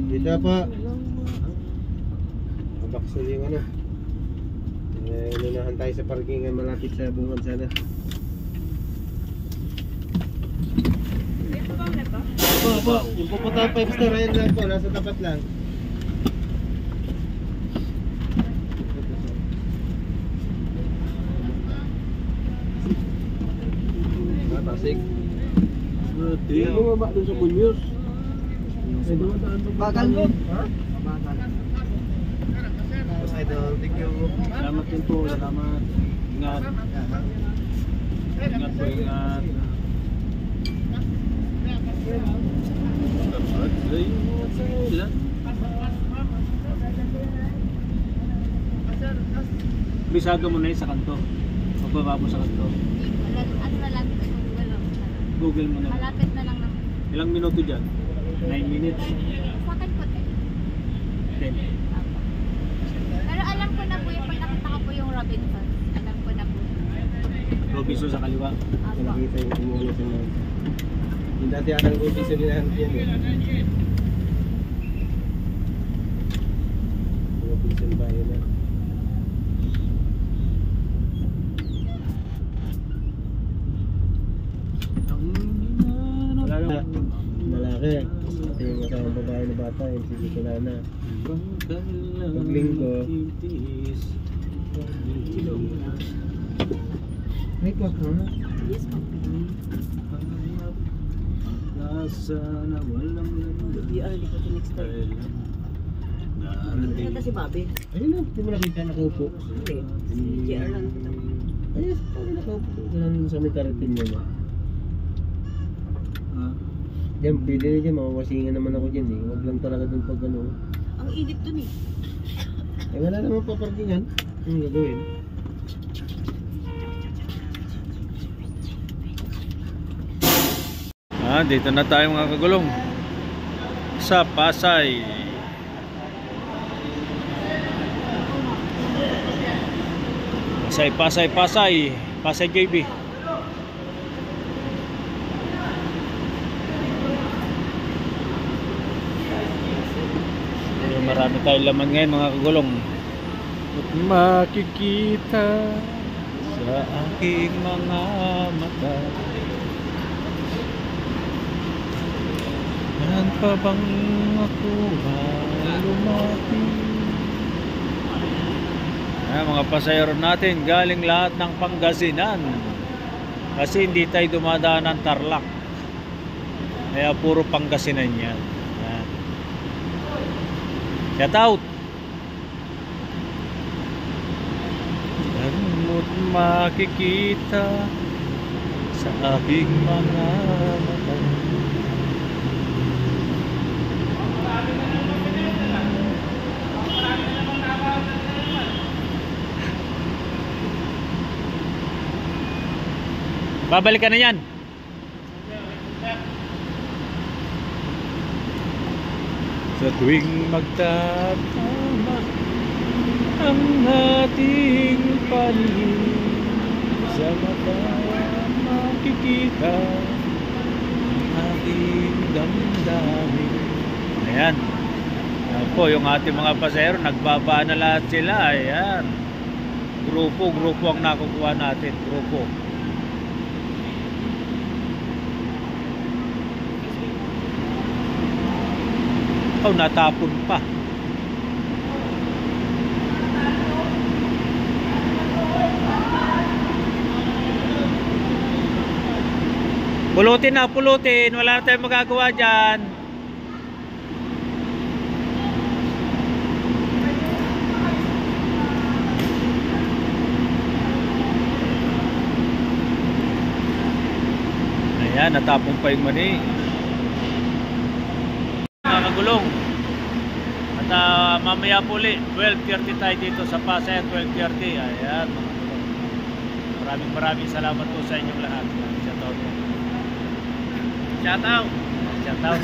Dito pa. Mabaksul yung ano. Lunahan tayo sa parkingan malapit sa bungan sana. Opo. Yung pupunta 5 star ayun lang po. Nasa tapat lang. Pasig. Hindi mo ba doon sa Bunyos? Bakal mo? Ha? Bakal. Thank you. Salamat din po. Salamat. Ingat. Ingat po, ingat. Bisado mo na yun sa kanto. Magbaba mo sa kanto. Ano na lang ito? Google mo na. Malapit na lang naman. Ilang minuto dyan? 9 minutes. Sa akin po 10. 10. Pero alam ko na po yung pag nakita ko po yung Robinson. Alam ko na po. Robinson sa kaliwa. Apo. Nakita yung kumulo sa mga. Yung dati atang Robinson nila yan eh. Robinson ba yun na? Lalaki. Ito yung masama babae na bata. Yung sige ko na. Paglinggo. May clock mo na? Yes po. Nasa na walang Hindi ko ito next time. Ito si Bobby. Ayun na, hindi mo nakita nakaupo. Hindi. Si JR lang kita. Ayun, paano nakaupo? Ganun sa may karating niya ba? Diyan, pwede na dyan, mawawasingan naman ako dyan eh. Huwag lang talaga dun pag ano. Ang init dun eh. Eh wala naman paparkingan. Ano gagawin? Dito na tayo mga kagulong. Sa Pasay. Pasay JB. Marami tayong laman ngayon mga kagulong. At makikita sa aking mga mata. Saan pa bang ako lumapit? Mga pasayro natin galing lahat ng Pangasinan. Kasi hindi tayo dumadaan ng Tarlac. Kaya puro Pangasinan yan. Shout out! Saan mo't makikita sa aking mga mata? Babalik ka na yan. Sa tuwing magtatama ang ating paningin, sa mata makikita ang ating damdamin. Ayan. Ayan po yung ating mga pasahero, nagbaba na lahat sila. Ayan. Grupo ang nakukuha natin. Grupo. Oh, natapon pa. Pulutin na, pulutin. Wala na tayong magagawa dyan. Ayan, natapon pa yung mani. Gulong. At mamaya po ulit 12:30 tayo dito sa Pasay. 12:30. Ayan mga gulong. Maraming salamat po sa inyong lahat. Shout out. Shout out. Shout out.